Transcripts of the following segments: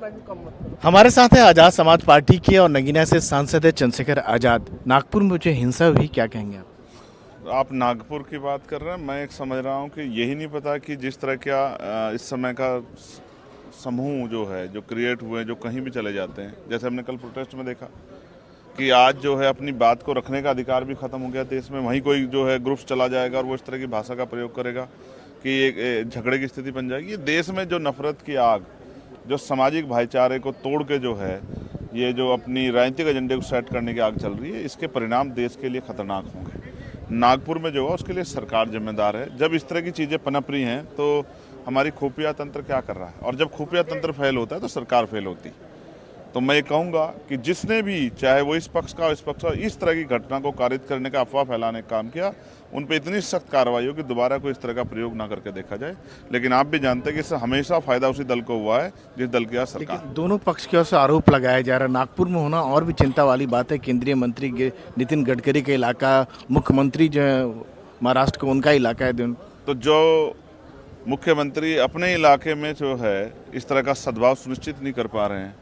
हमारे साथ है आजाद समाज पार्टी के और नगीना से सांसद है चंद्रशेखर आजाद। नागपुर में जो हिंसा हुई, क्या कहेंगे आप? आप नागपुर की बात कर रहे हैं। मैं एक समझ रहा हूँ कि यही नहीं पता कि जिस तरह का इस समय का समूह जो है, जो क्रिएट हुए, जो कहीं भी चले जाते हैं, जैसे हमने कल प्रोटेस्ट में देखा कि आज जो है अपनी बात को रखने का अधिकार भी खत्म हो गया देश में। वहीं कोई जो है ग्रुप्स चला जाएगा और वो इस तरह की भाषा का प्रयोग करेगा कि एक झगड़े की स्थिति बन जाएगी। ये देश में जो नफरत की आग, जो सामाजिक भाईचारे को तोड़ के जो है ये जो अपनी राजनीतिक एजेंडे को सेट करने की आग चल रही है, इसके परिणाम देश के लिए खतरनाक होंगे। नागपुर में जो है उसके लिए सरकार जिम्मेदार है। जब इस तरह की चीज़ें पनप रही हैं तो हमारी खुफिया तंत्र क्या कर रहा है, और जब खुफिया तंत्र फेल होता है तो सरकार फेल होती है। तो मैं ये कहूँगा कि जिसने भी, चाहे वो इस पक्ष का इस पक्ष का, इस तरह की घटना को कारित करने का, अफवाह फैलाने का काम किया, उन पर इतनी सख्त कार्रवाई हो कि दोबारा कोई इस तरह का प्रयोग ना करके देखा जाए। लेकिन आप भी जानते हैं कि इससे हमेशा फायदा उसी दल को हुआ है जिस दल की आज सरकार। लेकिन दोनों पक्ष की ओर से आरोप लगाया जा रहा है। नागपुर में होना और भी चिंता वाली बात है। केंद्रीय मंत्री नितिन गडकरी का इलाका, मुख्यमंत्री जो है महाराष्ट्र को, उनका इलाका है। तो जो मुख्यमंत्री अपने इलाके में जो है इस तरह का सद्भाव सुनिश्चित नहीं कर पा रहे हैं,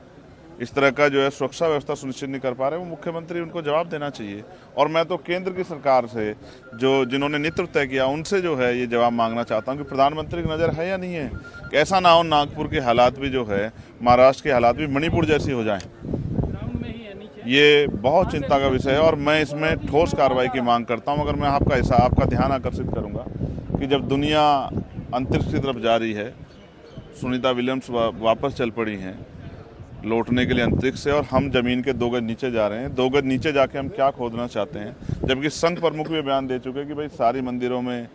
इस तरह का जो है सुरक्षा व्यवस्था सुनिश्चित नहीं कर पा रहे हैं, वो मुख्यमंत्री, उनको जवाब देना चाहिए। और मैं तो केंद्र की सरकार से, जिन्होंने नेतृत्व तय किया, उनसे जो है ये जवाब मांगना चाहता हूँ कि प्रधानमंत्री की नज़र है या नहीं है कि ऐसा ना हो नागपुर के हालात भी जो है, महाराष्ट्र के हालात भी मणिपुर जैसी हो जाएं। ये बहुत चिंता का विषय है और मैं इसमें ठोस कार्रवाई की मांग करता हूँ। अगर मैं आपका ध्यान आकर्षित करूँगा कि जब दुनिया अंतरिक्ष की तरफ जा रही है, सुनीता विलियम्स वापस चल पड़ी हैं लौटने के लिए अंतरिक्ष से, और हम जमीन के 2 गज नीचे जा रहे हैं। 2 गज नीचे जाके हम क्या खोदना चाहते हैं, जबकि संघ प्रमुख भी बयान दे चुके हैं कि भाई सारी मंदिरों में,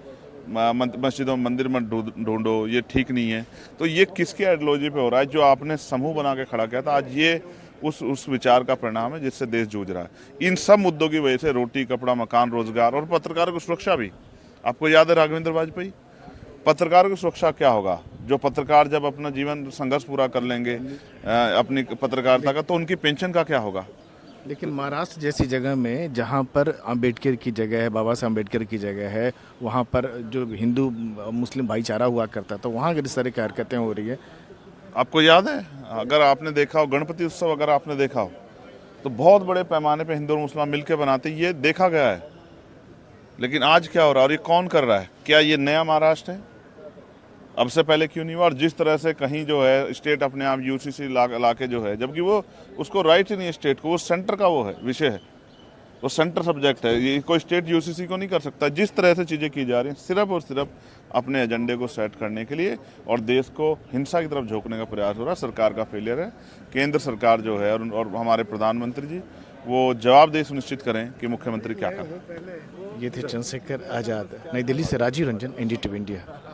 मस्जिदों में मंदिर मत ढूंढो, ये ठीक नहीं है। तो ये किसके आइडियोलॉजी पे हो रहा है? जो आपने समूह बना के खड़ा किया था, आज ये उस विचार का परिणाम है जिससे देश जूझ रहा है। इन सब मुद्दों की वजह से रोटी, कपड़ा, मकान, रोजगार और पत्रकारों की सुरक्षा भी। आपको याद है राघवेंद्र वाजपेयी? पत्रकारों की सुरक्षा क्या होगा? जो पत्रकार जब अपना जीवन संघर्ष पूरा कर लेंगे अपनी पत्रकारिता का, तो उनकी पेंशन का क्या होगा? लेकिन महाराष्ट्र जैसी जगह में, जहाँ पर अंबेडकर की जगह है, बाबा साहब अंबेडकर की जगह है, वहाँ पर जो हिंदू मुस्लिम भाईचारा हुआ करता था, वहाँ किस तरह की हरकतें हो रही है। आपको याद है, अगर आपने देखा हो गणपति उत्सव, अगर आपने देखा हो तो बहुत बड़े पैमाने पे हिंदू और मुसलमान मिलकर बनाते, ये देखा गया है। लेकिन आज क्या हो रहा है और ये कौन कर रहा है? क्या ये नया महाराष्ट्र है? अब से पहले क्यों नहीं हुआ? और जिस तरह से कहीं जो है स्टेट अपने आप यूसीसी ला के जो है, जबकि वो उसको राइट ही नहीं है स्टेट को, वो सेंटर का वो है विषय है, वो सेंटर सब्जेक्ट है। ये कोई स्टेट यूसीसी को नहीं कर सकता। जिस तरह से चीज़ें की जा रही हैं सिर्फ और सिर्फ अपने एजेंडे को सेट करने के लिए, और देश को हिंसा की तरफ झोंकने का प्रयास हो रहा है। सरकार का फेलियर है। केंद्र सरकार जो है और हमारे प्रधानमंत्री जी, वो जवाबदेही सुनिश्चित करें कि मुख्यमंत्री क्या करें। ये थे चंद्रशेखर आजाद। नई दिल्ली से राजीव रंजन, NDTV इंडिया।